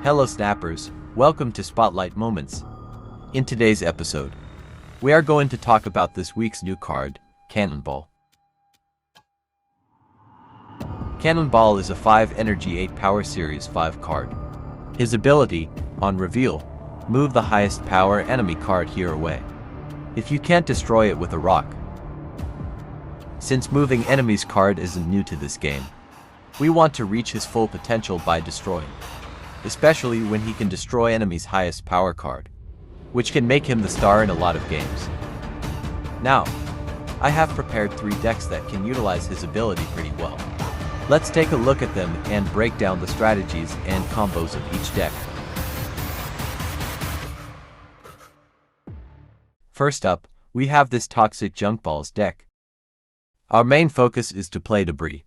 Hello Snappers, welcome to Spotlight Moments. In today's episode, we are going to talk about this week's new card, Cannonball. Cannonball is a 5 energy 8 power series 5 card. His ability, on reveal, move the highest power enemy card here away. If you can't destroy it with a rock. Since moving enemies card isn't new to this game, we want to reach his full potential by destroying. Especially when he can destroy enemies' highest power card, which can make him the star in a lot of games. Now, I have prepared 3 decks that can utilize his ability pretty well. Let's take a look at them and break down the strategies and combos of each deck. First up, we have this Toxic Junk Balls deck. Our main focus is to play Debris,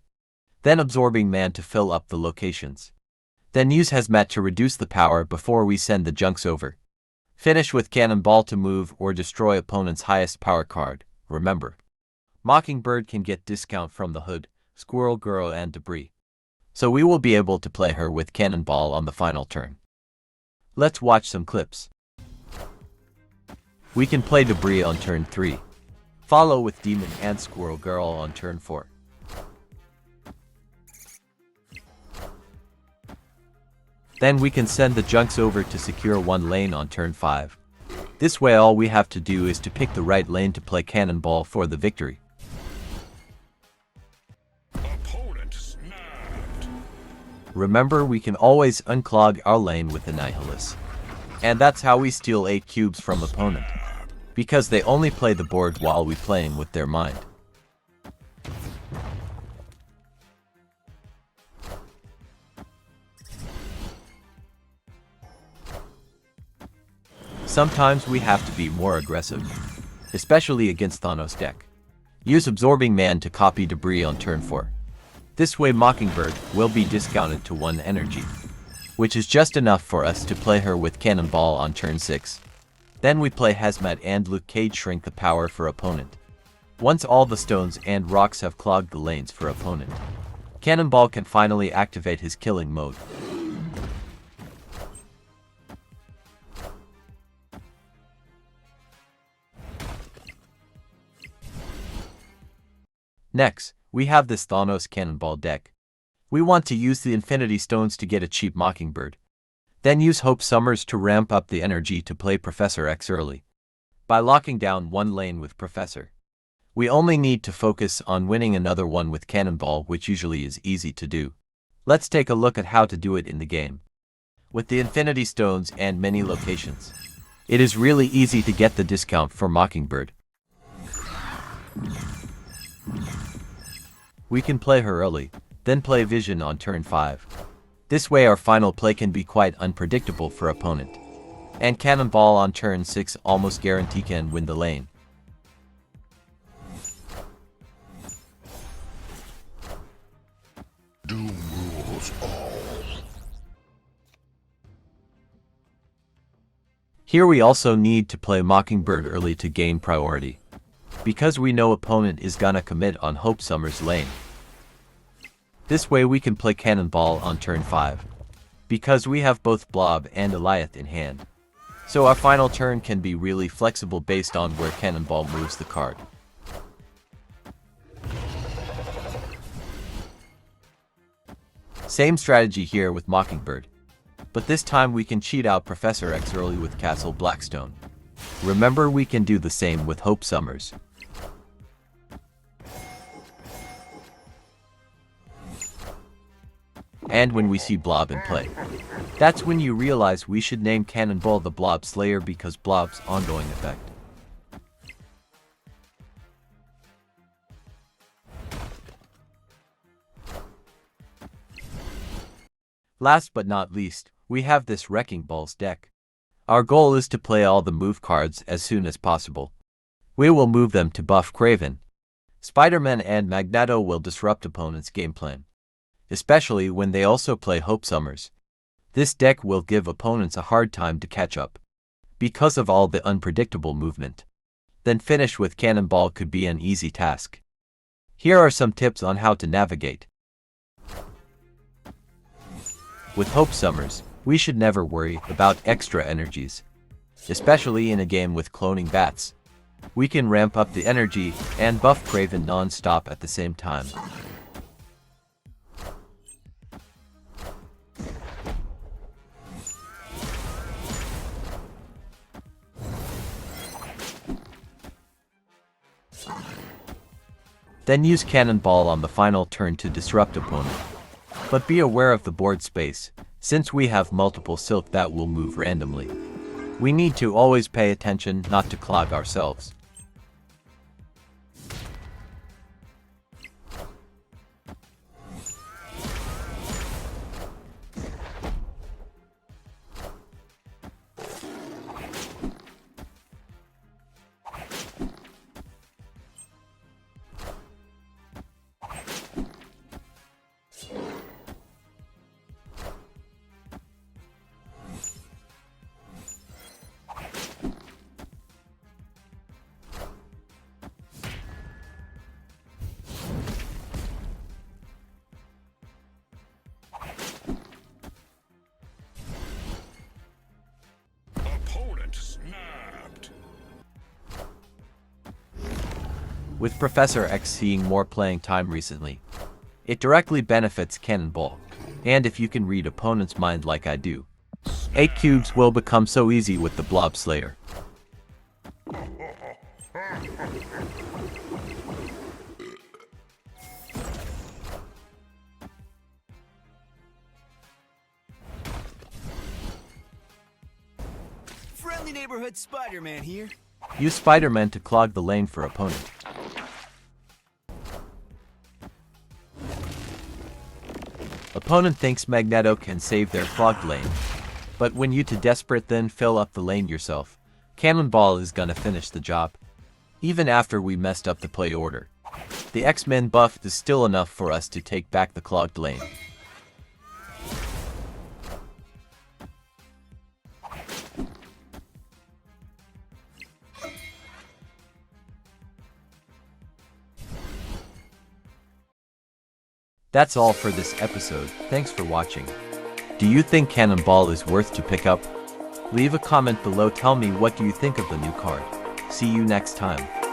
then Absorbing Man to fill up the locations. Then use Hazmat to reduce the power before we send the junks over. Finish with Cannonball to move or destroy opponent's highest power card. Remember, Mockingbird can get discount from the Hood, Squirrel Girl and Debris. So we will be able to play her with Cannonball on the final turn. Let's watch some clips. We can play Debris on turn 3. Follow with Demon and Squirrel Girl on turn 4. Then we can send the junks over to secure one lane on turn 5. This way all we have to do is to pick the right lane to play Cannonball for the victory. Opponent snapped. Remember, we can always unclog our lane with the Nihilus. And that's how we steal 8 cubes from opponent. Because they only play the board while we playing with their mind. Sometimes we have to be more aggressive, especially against Thanos deck. Use Absorbing Man to copy Debris on turn 4. This way Mockingbird will be discounted to 1 energy, which is just enough for us to play her with Cannonball on turn 6. Then we play Hazmat and Luke Cage shrink the power for opponent. Once all the stones and rocks have clogged the lanes for opponent, Cannonball can finally activate his killing mode. Next, we have this Thanos Cannonball deck. We want to use the Infinity Stones to get a cheap Mockingbird. Then use Hope Summers to ramp up the energy to play Professor X early. By locking down one lane with Professor, we only need to focus on winning another one with Cannonball, which usually is easy to do. Let's take a look at how to do it in the game. With the Infinity Stones and many locations, it is really easy to get the discount for Mockingbird. We can play her early, then play Vision on turn 5. This way our final play can be quite unpredictable for opponent. And Cannonball on turn 6 almost guarantee can win the lane. Doom rules all. Here we also need to play Mockingbird early to gain priority, because we know opponent is gonna commit on Hope Summers lane. This way we can play Cannonball on turn 5, because we have both Blob and Goliath in hand. So our final turn can be really flexible based on where Cannonball moves the card. Same strategy here with Mockingbird, but this time we can cheat out Professor X early with Castle Blackstone. Remember, we can do the same with Hope Summers. And when we see Blob in play, that's when you realize we should name Cannonball the Blob Slayer because Blob's ongoing effect. Last but not least, we have this Wrecking Balls deck. Our goal is to play all the move cards as soon as possible. We will move them to buff Kraven. Spider-Man and Magneto will disrupt opponents' game plan, especially when they also play Hope Summers. This deck will give opponents a hard time to catch up, because of all the unpredictable movement. Then finish with Cannonball could be an easy task. Here are some tips on how to navigate. With Hope Summers, We should never worry about extra energies, especially in a game with cloning bats. We can ramp up the energy and buff Craven non-stop at the same time. Then use Cannonball on the final turn to disrupt opponent. But be aware of the board space, since we have multiple silk that will move randomly. We need to always pay attention not to clog ourselves. Opponent snapped. With Professor X seeing more playing time recently, it directly benefits Cannonball. And if you can read opponent's mind like I do, 8 cubes will become so easy with the Blob Slayer. Friendly neighborhood Spider-Man here. Use Spider-Man to clog the lane for opponent. Opponent thinks Magneto can save their clogged lane, but when you too desperate then fill up the lane yourself, Cannonball is gonna finish the job. Even after we messed up the play order, the X-Men buff is still enough for us to take back the clogged lane. That's all for this episode. Thanks for watching. Do you think Cannonball is worth to pick up? Leave a comment below. Tell me what do you think of the new card. See you next time.